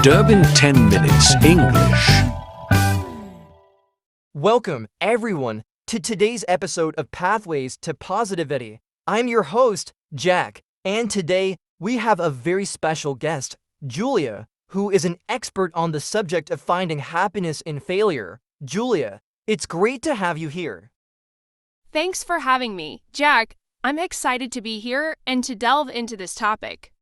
Durbin 10 Minutes English. Welcome, everyone, to today's episode of Pathways to Positivity. I'm your host, Jack, and today we have a very special guest, Julia, who is an expert on the subject of finding happiness in failure. Julia, it's great to have you here. Thanks for having me, Jack. I'm excited to be here and to delve into this topic.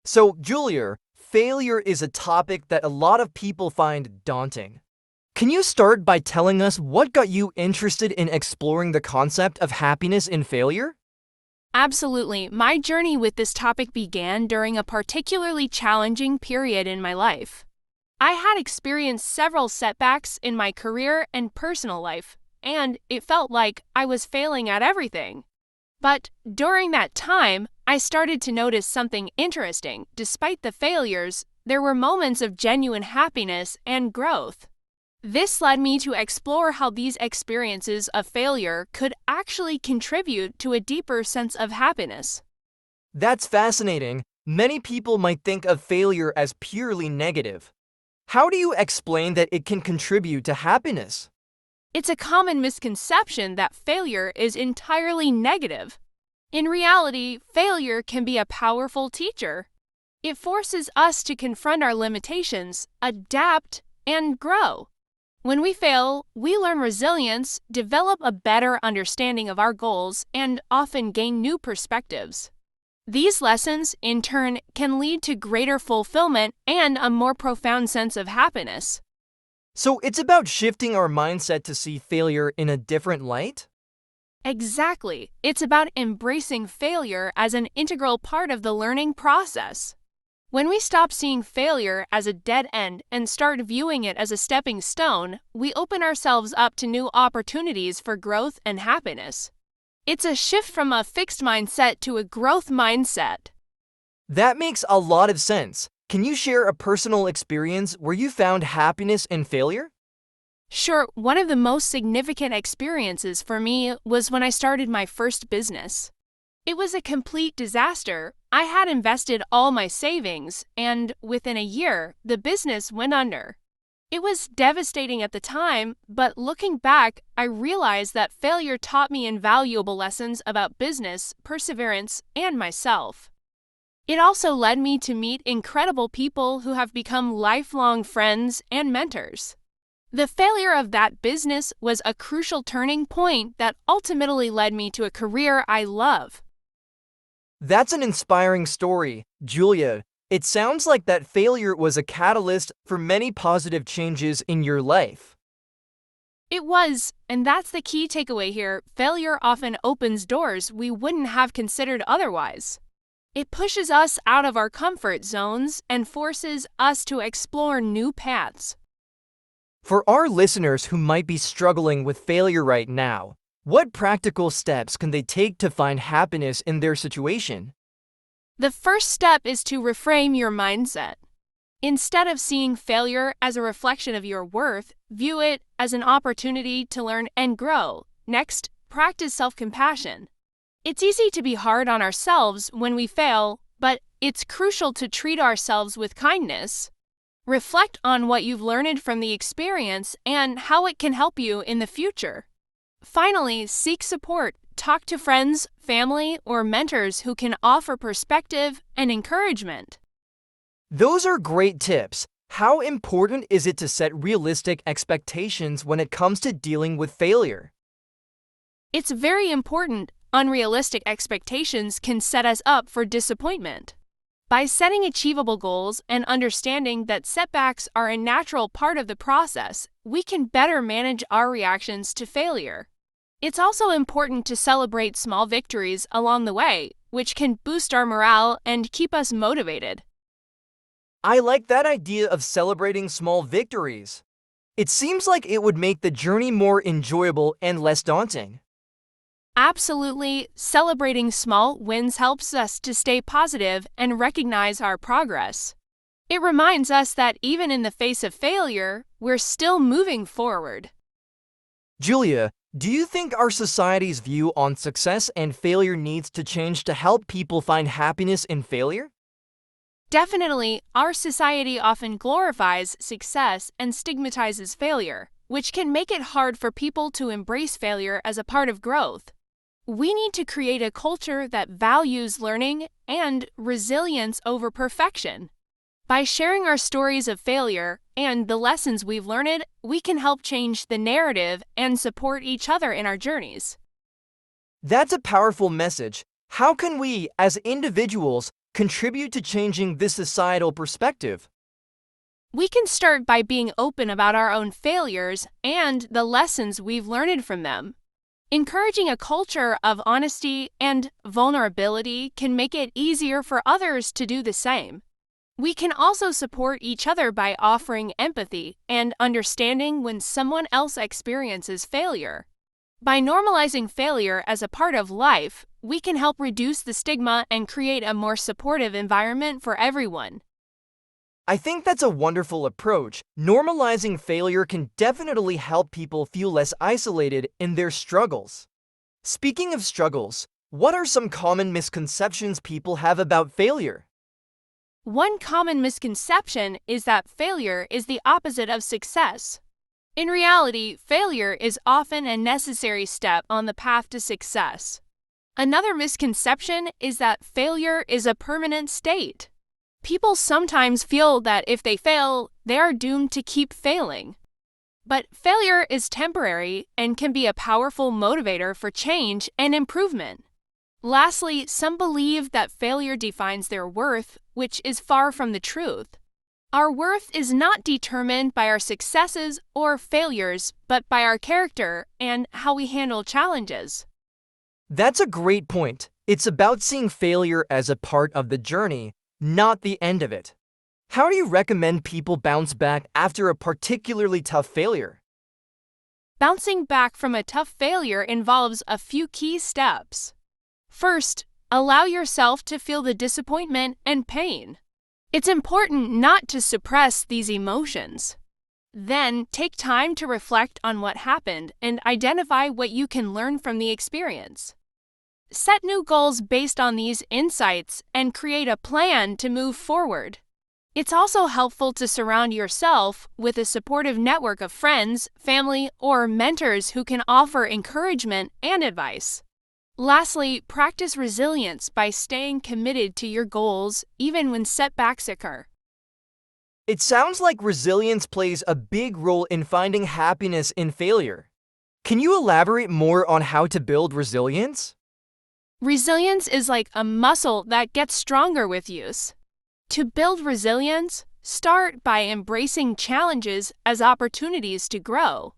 So, Julia, failure is a topic that a lot of people find daunting. Can you start by telling us what got you interested in exploring the concept of happiness in failure? Absolutely. My journey with this topic began during a particularly challenging period in my life. I had experienced several setbacks in my career and personal life, and it felt like I was failing at everything. But during that time, I started to notice something interesting. Despite the failures, there were moments of genuine happiness and growth. This led me to explore how these experiences of failure could actually contribute to a deeper sense of happiness. That's fascinating. Many people might think of failure as purely negative. How do you explain that it can contribute to happiness? It's a common misconception that failure is entirely negative. In reality, failure can be a powerful teacher. It forces us to confront our limitations, adapt, and grow. When we fail, we learn resilience, develop a better understanding of our goals, and often gain new perspectives. These lessons, in turn, can lead to greater fulfillment and a more profound sense of happiness. So it's about shifting our mindset to see failure in a different light? Exactly. It's about embracing failure as an integral part of the learning process. When we stop seeing failure as a dead end and start viewing it as a stepping stone, we open ourselves up to new opportunities for growth and happiness. It's a shift from a fixed mindset to a growth mindset. That makes a lot of sense. Can you share a personal experience where you found happiness in failure? Sure, one of the most significant experiences for me was when I started my first business. It was a complete disaster. I had invested all my savings, and within a year, the business went under. It was devastating at the time, but looking back, I realized that failure taught me invaluable lessons about business, perseverance, and myself. It also led me to meet incredible people who have become lifelong friends and mentors. The failure of that business was a crucial turning point that ultimately led me to a career I love. That's an inspiring story, Julia. It sounds like that failure was a catalyst for many positive changes in your life. It was, and that's the key takeaway here. Failure often opens doors we wouldn't have considered otherwise. It pushes us out of our comfort zones and forces us to explore new paths. For our listeners who might be struggling with failure right now, what practical steps can they take to find happiness in their situation? The first step is to reframe your mindset. Instead of seeing failure as a reflection of your worth, view it as an opportunity to learn and grow. Next, practice self-compassion. It's easy to be hard on ourselves when we fail, but it's crucial to treat ourselves with kindness. Reflect on what you've learned from the experience and how it can help you in the future. Finally, seek support. Talk to friends, family, or mentors who can offer perspective and encouragement. Those are great tips. How important is it to set realistic expectations when it comes to dealing with failure? It's very important. Unrealistic expectations can set us up for disappointment. By setting achievable goals and understanding that setbacks are a natural part of the process, we can better manage our reactions to failure. It's also important to celebrate small victories along the way, which can boost our morale and keep us motivated. I like that idea of celebrating small victories. It seems like it would make the journey more enjoyable and less daunting. Absolutely, celebrating small wins helps us to stay positive and recognize our progress. It reminds us that even in the face of failure, we're still moving forward. Julia, do you think our society's view on success and failure needs to change to help people find happiness in failure? Definitely, our society often glorifies success and stigmatizes failure, which can make it hard for people to embrace failure as a part of growth. We need to create a culture that values learning and resilience over perfection. By sharing our stories of failure and the lessons we've learned, we can help change the narrative and support each other in our journeys. That's a powerful message. How can we, as individuals, contribute to changing this societal perspective? We can start by being open about our own failures and the lessons we've learned from them. Encouraging a culture of honesty and vulnerability can make it easier for others to do the same. We can also support each other by offering empathy and understanding when someone else experiences failure. By normalizing failure as a part of life, we can help reduce the stigma and create a more supportive environment for everyone. I think that's a wonderful approach. Normalizing failure can definitely help people feel less isolated in their struggles. Speaking of struggles, what are some common misconceptions people have about failure? One common misconception is that failure is the opposite of success. In reality, failure is often a necessary step on the path to success. Another misconception is that failure is a permanent state. People sometimes feel that if they fail, they are doomed to keep failing. But failure is temporary and can be a powerful motivator for change and improvement. Lastly, some believe that failure defines their worth, which is far from the truth. Our worth is not determined by our successes or failures, but by our character and how we handle challenges. That's a great point. It's about seeing failure as a part of the journey, not the end of it. How do you recommend people bounce back after a particularly tough failure? Bouncing back from a tough failure involves a few key steps. First, allow yourself to feel the disappointment and pain. It's important not to suppress these emotions. Then, take time to reflect on what happened and identify what you can learn from the experience. Set new goals based on these insights and create a plan to move forward. It's also helpful to surround yourself with a supportive network of friends, family, or mentors who can offer encouragement and advice. Lastly, practice resilience by staying committed to your goals even when setbacks occur. It sounds like resilience plays a big role in finding happiness in failure. Can you elaborate more on how to build resilience? Resilience is like a muscle that gets stronger with use. To build resilience, start by embracing challenges as opportunities to grow.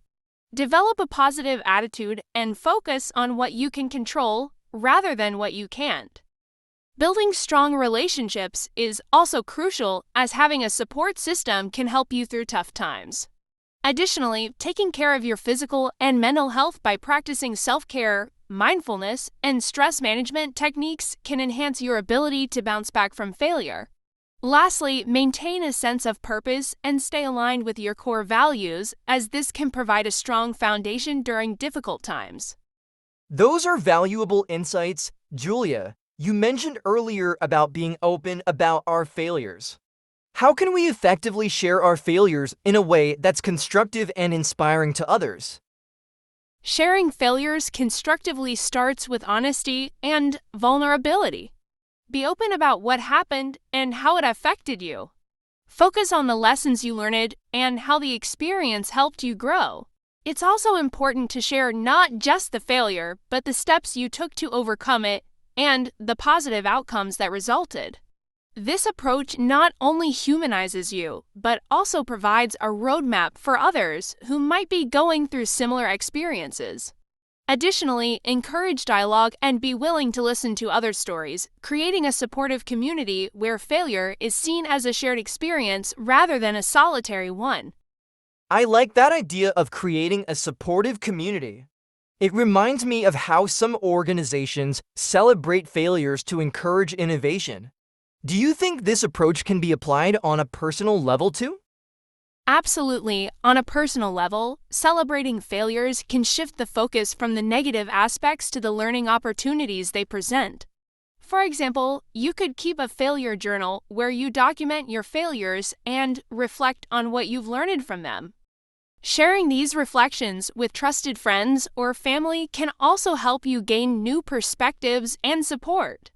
Develop a positive attitude and focus on what you can control rather than what you can't. Building strong relationships is also crucial, as having a support system can help you through tough times. Additionally, taking care of your physical and mental health by practicing self-care, mindfulness, and stress management techniques can enhance your ability to bounce back from failure. Lastly, maintain a sense of purpose and stay aligned with your core values, as this can provide a strong foundation during difficult times. Those are valuable insights. Julia, you mentioned earlier about being open about our failures. How can we effectively share our failures in a way that's constructive and inspiring to others? Sharing failures constructively starts with honesty and vulnerability. Be open about what happened and how it affected you. Focus on the lessons you learned and how the experience helped you grow. It's also important to share not just the failure, but the steps you took to overcome it and the positive outcomes that resulted. This approach not only humanizes you, but also provides a roadmap for others who might be going through similar experiences. Additionally, encourage dialogue and be willing to listen to other stories, creating a supportive community where failure is seen as a shared experience rather than a solitary one. I like that idea of creating a supportive community. It reminds me of how some organizations celebrate failures to encourage innovation. Do you think this approach can be applied on a personal level too? Absolutely. On a personal level, celebrating failures can shift the focus from the negative aspects to the learning opportunities they present. For example, you could keep a failure journal where you document your failures and reflect on what you've learned from them. Sharing these reflections with trusted friends or family can also help you gain new perspectives and support.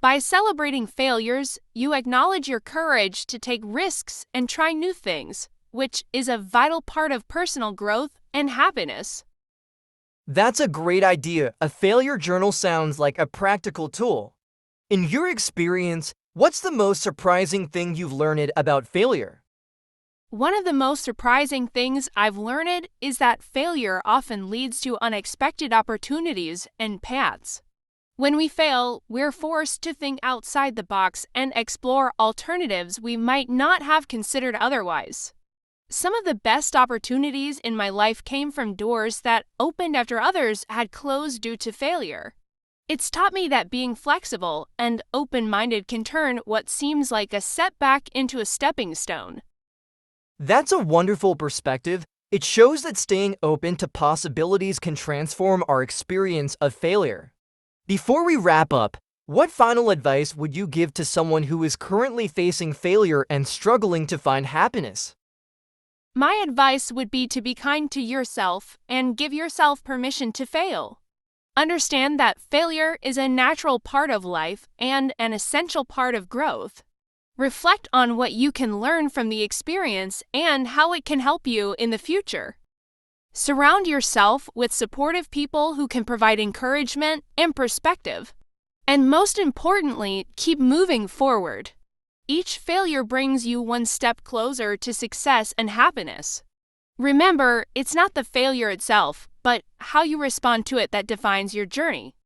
By celebrating failures, you acknowledge your courage to take risks and try new things, which is a vital part of personal growth and happiness. That's a great idea. A failure journal sounds like a practical tool. In your experience, what's the most surprising thing you've learned about failure? One of the most surprising things I've learned is that failure often leads to unexpected opportunities and paths. When we fail, we're forced to think outside the box and explore alternatives we might not have considered otherwise. Some of the best opportunities in my life came from doors that opened after others had closed due to failure. It's taught me that being flexible and open-minded can turn what seems like a setback into a stepping stone. That's a wonderful perspective. It shows that staying open to possibilities can transform our experience of failure. Before we wrap up, what final advice would you give to someone who is currently facing failure and struggling to find happiness? My advice would be to be kind to yourself and give yourself permission to fail. Understand that failure is a natural part of life and an essential part of growth. Reflect on what you can learn from the experience and how it can help you in the future. Surround yourself with supportive people who can provide encouragement and perspective. And most importantly, keep moving forward. Each failure brings you one step closer to success and happiness. Remember, it's not the failure itself, but how you respond to it that defines your journey.